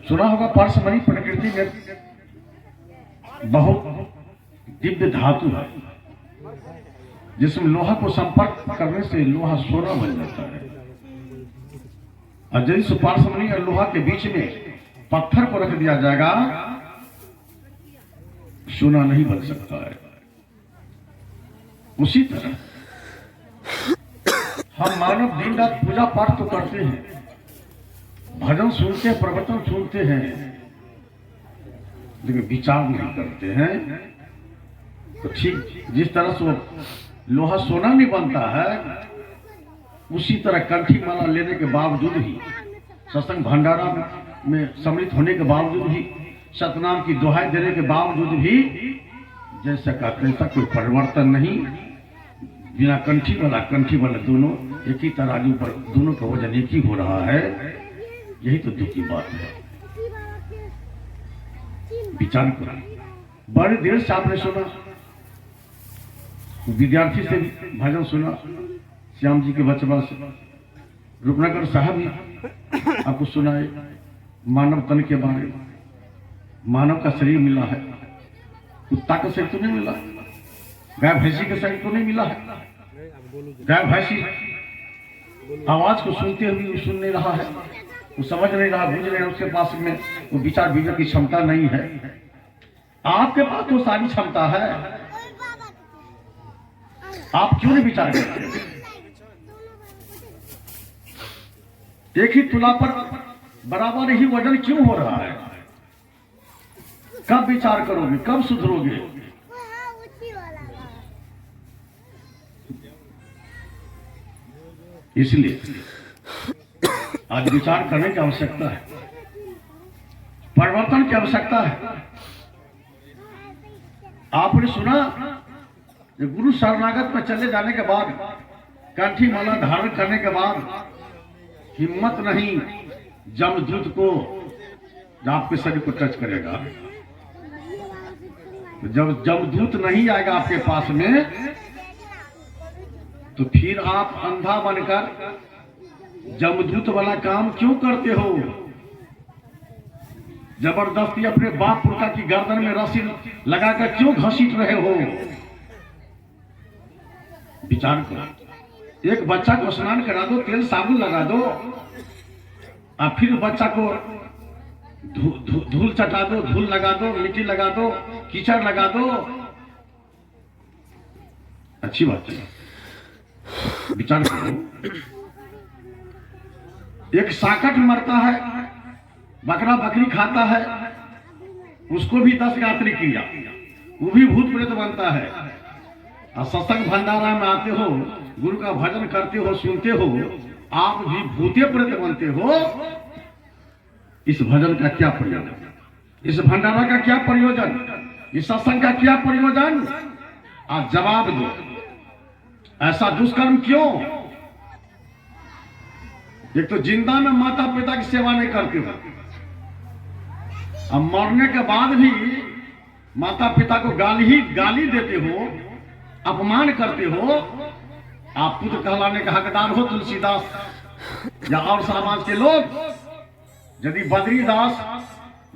सुना होगा पारसमणि प्रकृति में बहुत दिव्य धातु है, जिसमें लोहा को संपर्क करने से लोहा सोना बन जाता है। और यदि पारसमणि और लोहा के बीच में पत्थर को रख दिया जाएगा, सोना नहीं बन सकता है। उसी तरह हम मानव दिन रात पूजा पाठ तो करते हैं, भजन सुनते हैं, प्रवचन सुनते हैं, लेकिन विचार नहीं करते हैं। तो ठीक जिस तरह से लोहा सोना नहीं बनता है, उसी तरह कंठी माला लेने के बावजूद ही, सत्संग भंडारा में सम्मिलित होने के बावजूद भी, सतनाम की दुहाई देने के बावजूद भी जैसा का तैसा कोई परिवर्तन नहीं। बिना कंठी वाला दोनों एक ही तराजू पर, दोनों का वजन एक ही हो रहा है। यही तो दुख की बात है। विचार करो, बड़ी देर से आपने सुना, विद्यार्थी से भजन सुना, श्याम जी के बचपन से, रूपनगर साहब ने आपको सुनाए मानव तन के बारे में। मानव का शरीर मिला है, कुत्ता का शरीर तो नहीं मिला, गाय भैंसी का शरीर तो नहीं मिला है। गाय भैंसी आवाज को सुनते हुए वो सुन नहीं रहा है, वो समझ नहीं रहा, बुझ नहीं रहा, उसके पास में वो विचार विवेक की क्षमता नहीं है। आपके पास तो सारी क्षमता है, आप क्यों नहीं विचार करते? एक ही तुला पर बराबर ही वजन क्यों हो रहा है? कब विचार करोगे, कब सुधरोगे? इसलिए आज विचार करने की आवश्यकता है, परिवर्तन की आवश्यकता है। आपने सुना गुरु शरणागत में चले जाने के बाद, कंठी माला धारण करने के बाद हिम्मत नहीं जमदूत को जब आपके शरीर को टच करेगा, तो जब जमदूत नहीं आएगा आपके पास में, तो फिर आप अंधा बनकर जमदूत वाला काम क्यों करते हो? जबरदस्ती अपने बाप पुरखा की गर्दन में रस्सी लगाकर क्यों घसीट रहे हो? विचार करो। एक बच्चा को स्नान करा दो, तेल साबुन लगा दो, और फिर बच्चा को धूल चटा दो, धूल लगा दो, मिट्टी लगा दो, कीचड़ लगा दो। अच्छी बात है, विचार करो। एक साकट मरता है, बकरा बकरी खाता है, उसको भी 10 गात्री किया, वो भी भूत प्रेत बनता है। और सत्संग भंडारा में आते हो, गुरु का भजन करते हो, सुनते हो, आप भी भूते प्रेत बनते हो। इस भजन का क्या प्रयोजन? इस भंडारा का क्या प्रयोजन? इस सत्संग का क्या प्रयोजन? आज जवाब दो। ऐसा दुष्कर्म क्यों? एक तो जिंदा में माता पिता की सेवा नहीं करते हो, अब मरने के बाद भी माता पिता को गाली देते हो, अपमान करते हो। आप पुत्र कहलाने के हकदार हो, तुलसीदास या और समाज के लोग। यदि बद्रीदास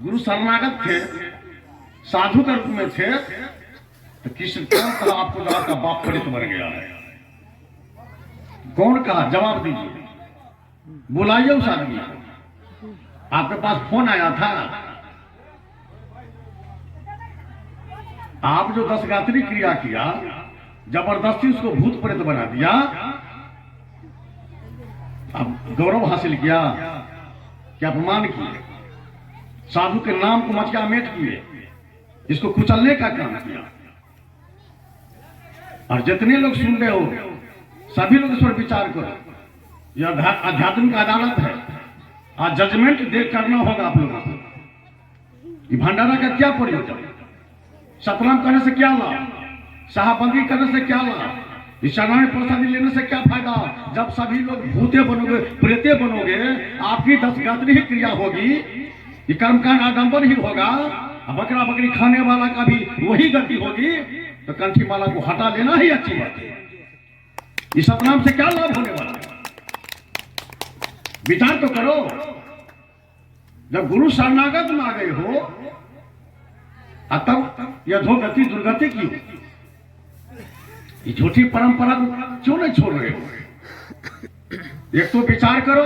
गुरु शरणागत थे, साधु के रूप में थे, तो किसी कौन कहा आपको आपका बाप प्रेत बन गया है? कौन कहा? जवाब दीजिए, बुलाइए उस आदमी को। आपके पास फोन आया था, आप जो 10 गात्री क्रिया किया, जबरदस्ती उसको भूत प्रेत बना दिया, अब गौरव हासिल किया, क्या अपमान किए, साधु के नाम को मचका मेट किए, इसको कुचलने का काम किया। और जितने लोग सुन रहे हो, सभी लोग इस पर विचार करो। यह आध्यात्मिक अदालत है, आज जजमेंट देख करना होगा आप लोगों को। ये भंडारा का क्या प्रयोजन? सतनाम करने से क्या लाभ? शाहबंदी करने से क्या लाभ? इस शरणाई प्रसादी लेने से क्या फायदा? जब सभी लोग भूते बनोगे, प्रेते बनोगे, आपकी 10 गात्री ही क्रिया होगी, ये कर्मकांड आडंबर ही होगा, बकरा बकरी खाने वाला का भी वही गति होगी। तो कंठी माला को हटा लेना ही अच्छी बात है। इस सतनाम से क्या लाभ होने वाला है? विचार तो करो। जब गुरु शरणागत में आ गए हो तब यथोगति दुर्गति क्यों? ये झूठी परंपरा को क्यों नहीं छोड़ रहे हो? एक तो विचार करो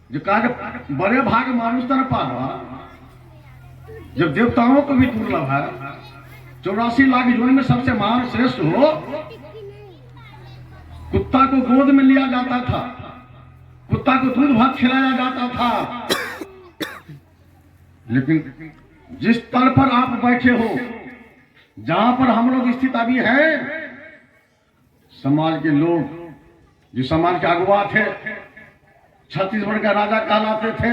जो कहा बड़े भाग मानुष तर पावा, जब देवताओं को भी दुर्लभ है, 84 लाख योनि में सबसे महान श्रेष्ठ हो, कुत्ता को गोद में लिया जाता था, कुत्ता को दूध भात खिलाया जाता था, लेकिन जिस तल पर आप बैठे हो, जहां पर हम लोग स्थित अभी हैं, समाज के लोग जो समाज के अगुवा थे, छत्तीसगढ़ का राजा कहलाते थे,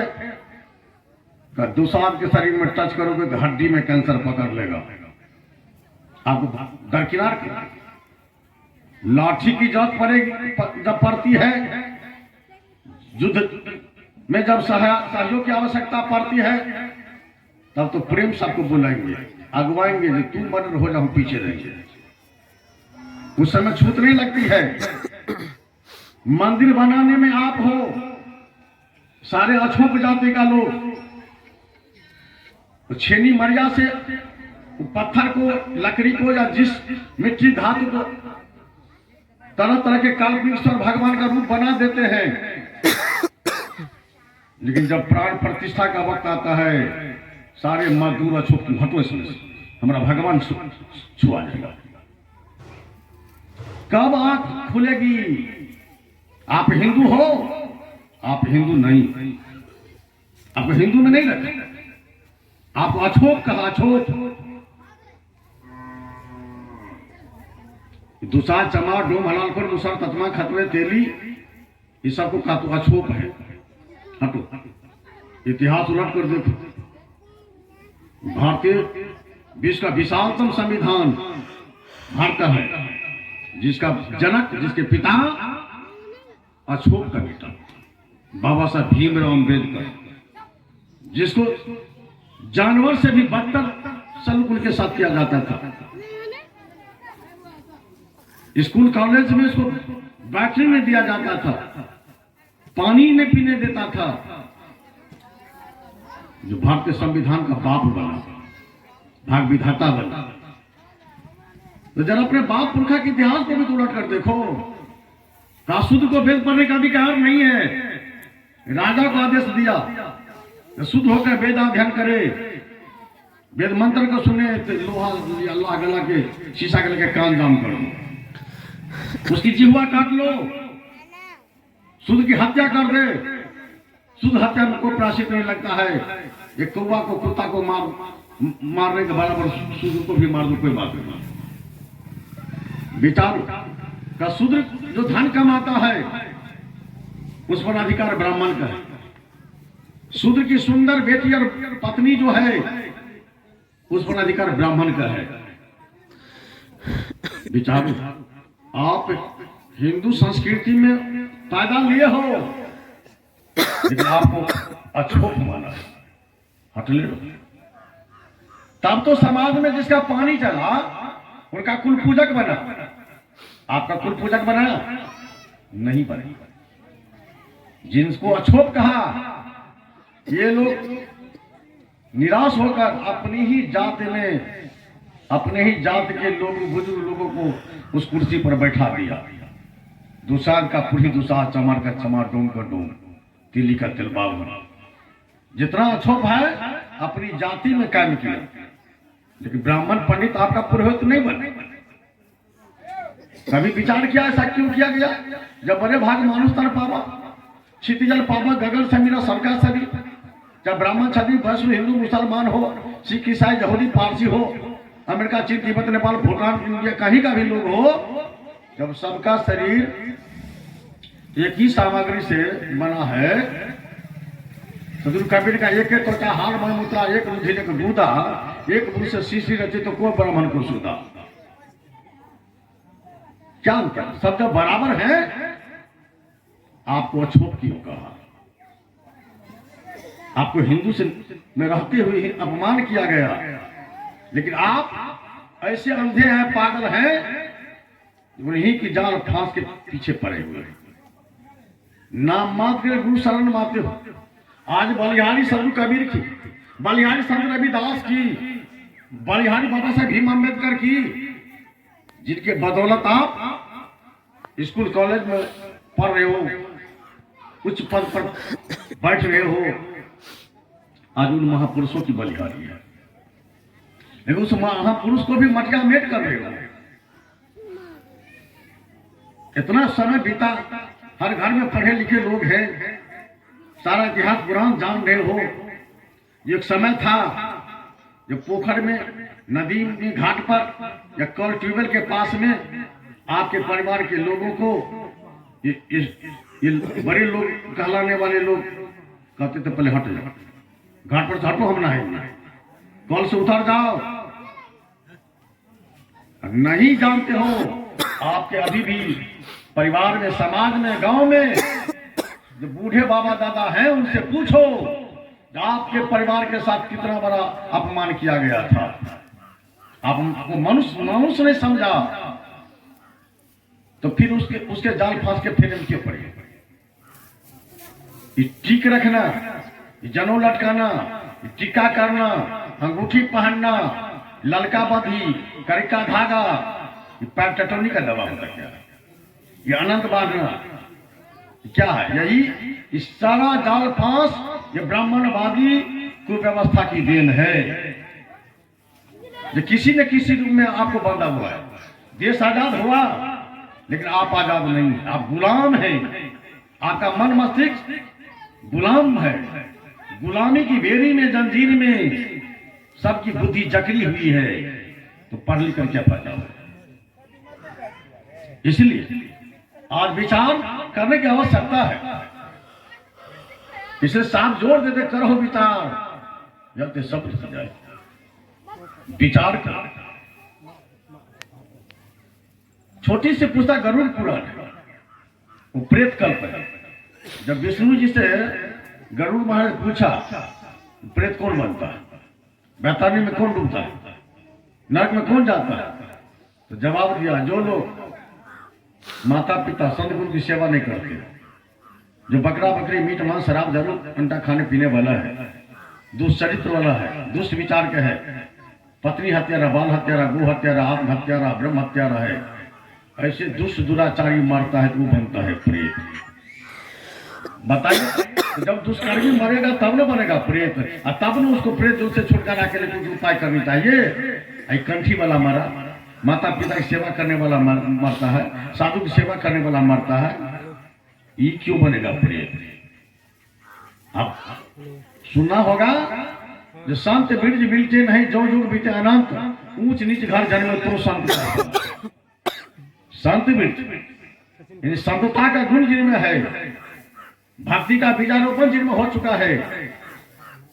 दुसाध के शरीर में टच करोगे तो हड्डी में कैंसर पकड़ लेगा, आपको दरकिनार कर, लाठी की जरूरत पड़ेगी जब पड़ती है, युद्ध में जब सहयोग की आवश्यकता पड़ती है, तब तो प्रेम सबको बुलाएंगे, अगवाएंगे, जो तुम बन हो जाओ पीछे रहेंगे। उस समय छूत नहीं लगती है। मंदिर बनाने में आप हो, सारे अछूत जाति का लोग, तो छेनी मरिया से पत्थर को, लकड़ी को, या जिस मिट्टी धातु को तरह तरह के काल्पनिक ईश्वर भगवान का रूप बना देते हैं, लेकिन जब प्राण प्रतिष्ठा का वक्त आता है, सारे मजदूर अछूत हटो, हमारा भगवान छुआ जाएगा। कब आंख खुलेगी? आप हिंदू हो, आप हिंदू नहीं, आपको हिंदू में नहीं रखे, आपको अछूत कहा, अछूत। दूसरा चमा डोम हलाल पर, दूसरा तत्मा खतरे तेली, ये सबको का तो अछूत है। हटो, इतिहास उलट कर देखो, भारतीय विश्व का विशालतम संविधान भारत का है, जिसका जनक, जिसके पिता अछूत का बेटा बाबा साहब भीमराव अम्बेडकर, जिसको जानवर से भी बदतर सलूक उनके साथ किया जाता था। स्कूल कॉलेज में इसको बैठने नहीं दिया जाता था, पानी नहीं पीने देता था। जो भारतीय संविधान का बाप बना, भाग विधाता बना, तो जरा अपने बाप पुरखा के इतिहास को भी तो उलट कर देखो। शुद्ध को वेद पढ़ने का अधिकार नहीं है, राजा को आदेश दिया शुद्ध होकर वेद अध्ययन करे, वेद मंत्र को सुने, तो लोहा अल्लाह गला के शीशा के लेके कान जाम करो, उसकी जिह्वा काट लो, शुद्ध की हत्या कर दे। शुद्ध हत्या में कोई प्रायश्चित नहीं लगता है। एक कौवा को, कुत्ता को मारने के बराबर शुद्ध को भी मार दो, कोई बात नहीं। विचार का शूद्र जो धन कमाता है, उस पर अधिकार ब्राह्मण का है। शूद्र की सुंदर बेटी और पत्नी जो है, उस पर अधिकार ब्राह्मण का है। विचारो, आप हिंदू संस्कृति में पैदा लिए हो, लेकिन आपको अछूत माना है, हटले रहो। तब तो समाज में जिसका पानी चला, उनका कुल पूजक बना, आपका कुल पूजक बना नहीं बना। जिनको अछूत कहा, ये लोग निराश होकर अपनी ही जात में, अपने ही जात के लोग, बुजुर्ग लोगों को उस कुर्सी पर बैठा दिया। दुसाध का पुरी दुसाध, चमार का चमार, डोम का डोम, तिली का तिलबाग, जितना अछूत है अपनी जाति में कायम किया। लेकिन ब्राह्मण पंडित आपका पुरोहित नहीं बने। कभी विचार किया ऐसा क्यों किया गया? जब बड़े भाग मानुष तर पावा, क्षितिजल पावा, गगन से मिला सबका सभी। जब ब्राह्मण क्षत्रिय वैश्य हिंदू मुसलमान हो, सिख ईसाई यहूदी पारसी हो, अमेरिका चीन तिब्बत नेपाल भूटान इंडिया कहीं का भी लोग हो, जब सबका शरीर एक ही सामग्री से बना है, सदगुरु कबीर का एक एक त्वचा हाल मलमूत्रा, एक रुधिर एक दूधा, एक दूध से शीशी रचे तो कोई ब्राह्मण को सुधा। क्या अंतर? सब जब बराबर है, आपको अछूत क्यों कहा? आपको हिंदू से में रहते हुए ही अपमान किया गया। लेकिन आप ऐसे अंधे हैं, पागल हैं, उन्हीं की जाल फांस के पीछे पड़े हुए हैं। नाम मात्र गुरु शरण मात्र हो, आज बलिहारी संत कबीर की, बलिहारी संत रविदास की, बलिहारी बाबा साहब भीम अम्बेडकर की, जिनके बदौलत आप स्कूल कॉलेज में पढ़ रहे हो, उच्च पद पर बैठ रहे हो, आज उन महापुरुषों की बलिहारी है। लेकिन उस महापुरुष को भी मटका मेट कर रहे हो। इतना समय बीता, हर घर में पढ़े लिखे लोग हैं, सारा इतिहास पुराण जान रहे हो। एक समय था जब पोखर में, नदी में, घाट पर या कल ट्यूबवेल के पास में आपके परिवार के लोगों को ये बड़े लोग कहलाने वाले लोग कहते थे पहले हट जाओ, घाट पर से हटो, हम नहाएंगे, कल से उतर जाओ। नहीं जानते हो आपके अभी भी परिवार में, समाज में, गांव में जो बूढ़े बाबा दादा हैं उनसे पूछो आपके परिवार के साथ कितना बड़ा अपमान किया गया था। आपको मनुष्य नहीं समझा तो फिर उसके जाल फांस के फेरन क्यों पड़े? टीक रखना, जनेऊ लटकाना, टीका करना, अंगूठी पहनना, ललका बधी, करिका धागा, पैर टटोनी का दवा होता क्या? ये अनंत बांधना क्या है? यही इस सारा जाल फांस ये ब्राह्मणवादी कुव्यवस्था की देन है, जो किसी न किसी रूप में आपको बांधा हुआ है। देश आजाद हुआ लेकिन आप आजाद नहीं, आप गुलाम हैं। आपका मन मस्तिष्क गुलाम है, गुलामी की बेड़ी में, जंजीर में सबकी बुद्धि जकड़ी हुई है। तो पढ़ लिख कर क्या फायदा हो? इसलिए आज विचार करने की आवश्यकता है। इसे साफ जोर देते करो विचार, जब सब जाए विचार कर। छोटी सी पुस्तक गरुड़ पुराण है, वो प्रेत कल्प है। जब विष्णु जी से गरुड़ महाराज पूछा प्रेत कौन बनता है, बैतानी में कौन डूबता है, नरक में कौन जाता है, तो जवाब दिया जो लोग माता पिता संत गुरु की सेवा नहीं करते, जो बकरा बकरी मीट मांस शराब दारू अंडा खाने पीने वाला है, दुष्ट चरित्र वाला है, दुष्ट विचार का है, पत्नी हत्यारा, बाल हत्यारा, गो हत्यारा, आत्म हत्यारा, ब्रह्म हत्यारा है, ऐसे दुष्ट दुराचारी मारता है तो वो बनता है प्रेत। बताइए, तो जब दुष्कर्मी मरेगा तब न बनेगा प्रेत, और तब न उसको प्रेत से छुटकारा के लिए कुछ उपाय करनी चाहिए। कंठी वाला मरा, माता पिता की सेवा करने वाला मरता है, साधु की सेवा करने वाला मरता है, ये क्यों बनेगा प्रेत? अब सुनना होगा जो संत बीज मिलते नहीं, जो युग बीते अनंत, ऊंच नीच घर जन्मे तो संत। संत बीज संतता का गुण जिनमें है, भक्ति का बीजारोपण जिनमें हो चुका है।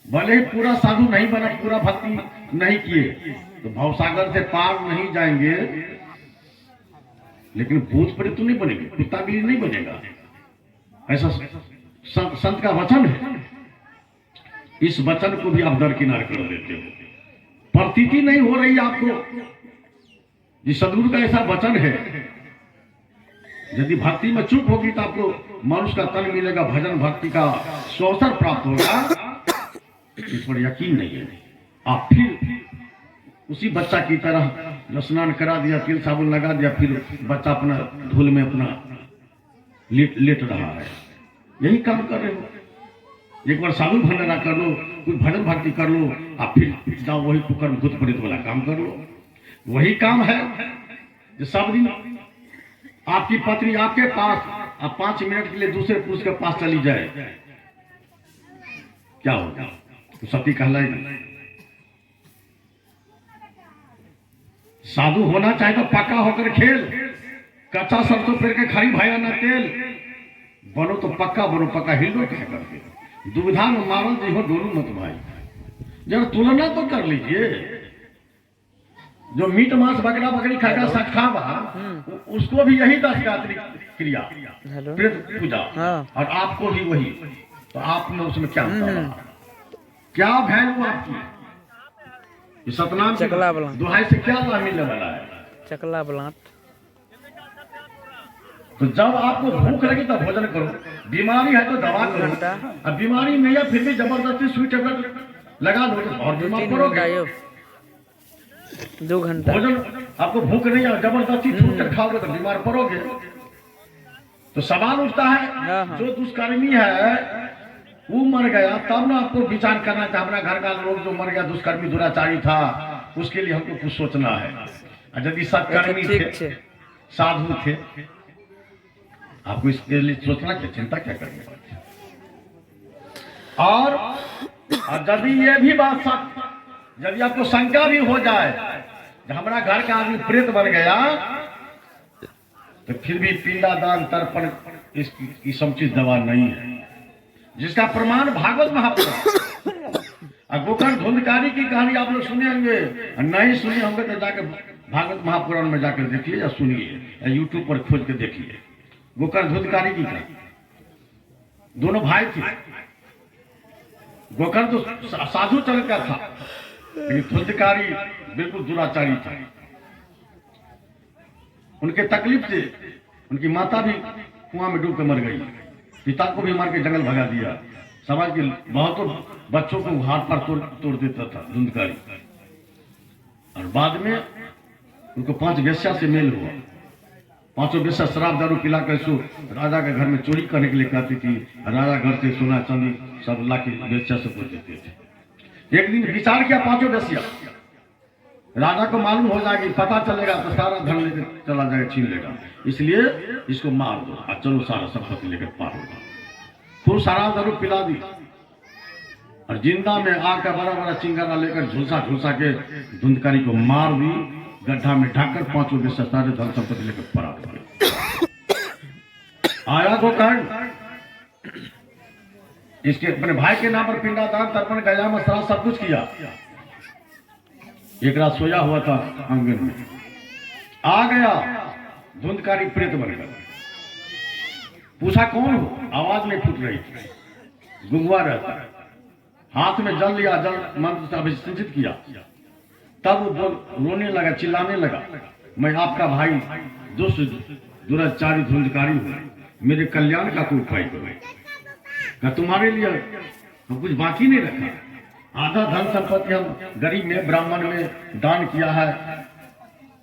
भले ही पूरा साधु नहीं बना, पूरा भक्ति नहीं किए तो भवसागर से पार नहीं जाएंगे, लेकिन भूत प्रेत तो नहीं बनेंगे, कुत्ता भी नहीं बनेगा। ऐसा संत का वचन है। इस वचन को भी आप दरकिनार कर देते हो। प्रतीति नहीं हो रही आपको ये सदगुरु का ऐसा वचन है। यदि भक्ति में चूक होगी तो आपको मनुष्य का तन मिलेगा, भजन भक्ति का अवसर प्राप्त होगा, इस पर यकीन नहीं है। आप फिर उसी बच्चा की तरह जो स्नान करा दिया, तिल साबुन लगा दिया, फिर बच्चा अपना धूल में अपना लेट रहा है। यही काम कर रहे हो। एक बार साबुन भंडारा कर लो, कुछ भजन भक्ति कर लो, आप फिर जाओ वही कुकर्म भूत प्रेत वाला काम कर लो। वही काम है जो सब दिन आपकी पत्नी आपके पास, आप 5 मिनट के लिए दूसरे पुरुष के पास चली जाए, क्या होगा? तो सती कहलाएगी। साधु होना चाहे तो पक्का होकर खेल, कच्चा सरसों पेड़ के खरी भाया ना तेल, बनो तो पक्का बनो, पक्का हिलो क्या करके, दुविधा में मारल जी हो दोनों मत भाई। जब तुलना तो कर लीजिए, जो मीट मांस बकरा बकरी खाएगा सखा उसको भी यही 10 गायत्री क्रिया, प्रेत पूजा, और आपको भी वही। तो आपने उसमें क्या क्या वैल्यू आपकी? सतनाम दुहाई से क्या लाभ मिलने वाला है? चकला ब्लांट तो जब आपको भूख लगी तब भोजन करो, बीमारी है तो दवा करो, अब बीमारी नहीं है फिर भी जबरदस्ती सुई टेबलेट लगा दो और बीमार पड़ोगे। 2 घंटा भोजन आपको भूख नहीं है, जबरदस्ती छूट कर खाओगे तो बीमार पड़ोगे। तो सवाल उठता है जो दुष्कर्मी है वो मर गया, तब ना आपको विचार करना चाहिए हमारा घर का लोग जो मर गया दुष्कर्मी दुराचारी था उसके लिए हमको कुछ सोचना है। और यदि सत्कर्मी थे साधु थे आपको इसके लिए सोचना क्या, चिंता क्या करनी। और यदि ये भी बात सत्य, यदि आपको शंका भी हो जाए कि हमारा घर का आदमी प्रेत बन गया तो फिर भी पिंडादान तर्पण इसकी समुचित दवा नहीं है, जिसका प्रमाण भागवत महापुराण। गोकर्ण धुंधकारी की कहानी आप लोग सुने होंगे, नहीं सुने होंगे तो जाकर भागवत महापुराण में जाकर देखिए या सुनिए या यूट्यूब पर खोज के देखिए। गोकर्ण धुंधकारी की कहानी, दोनों भाई थे। गोकर्ण तो साधु चल का था लेकिन धुंधकारी बिल्कुल दुराचारी था। उनके तकलीफ से उनकी माता भी कुआं में डूब कर मर गई, पिता को भी मार के जंगल भगा दिया। समाज के बहुतों बच्चों को हाथ पर तोड़ देता था धुंधकारी। और बाद में उनको 5 वेश्या से मेल हुआ। 5 वेश्या शराब दारू पिला कर सो राजा के घर में चोरी करने के लिए कहती थी। राजा घर से सोना चांदी सब ला के वेश्या से पूछ देते थे। एक दिन विचार किया 5 वेश्या, राजा को मालूम हो जाएगी, पता चलेगा तो सारा धन लेकर चला जाएगा, छीन लेगा, इसलिए इसको मार दो और चलो सारा संपत्ति लेकर पार होगा। खूब सारा दारू पिला दी और जिंदा में आकर बड़ा बड़ा चिंगारा लेकर झुलसा झुलसा के धुंधकारी को मार दी, गड्ढा में ढककर 5 वेश्या सारे धन संपत्ति लेकर फरार हो गए। आया गोकर्ण इसके अपने भाई के नाम पर पिंडादान तर्पण गया में सारा सब कुछ किया। एक रात सोया हुआ था आंगन में, आ गया धुंधकारी प्रेत बनकर। पूछा कौन हो, आवाज नहीं फूट रही थी, गुंगवा रहता, हाथ में जल लिया, जल मंत्र से अभिषेचित किया। तब वो रोने लगा, चिल्लाने लगा, मैं आपका भाई दुष्ट दुराचारी धुंधकारी हूं, मेरे कल्याण का कोई उपाय करो। तुम्हारे लिए हम कुछ बाकी नहीं रखा, आधा धन संपत्ति हम गरीब में ब्राह्मण में दान किया है,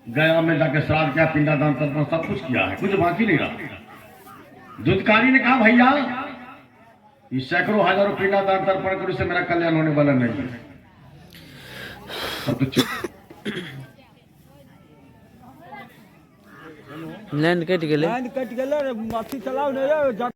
गया में जाकर श्राद्ध किया, पिंडा दान तर्पण सब कुछ किया है, कुछ बाकी नहीं रहा। धुंधकारी ने कहा भैया ये सैकड़ों हजारों पिंडा दान तर्पण करो, इससे मेरा कल्याण होने वाला नहीं है। सब तो लाइन कट गेलै माथी चलाओ नहीं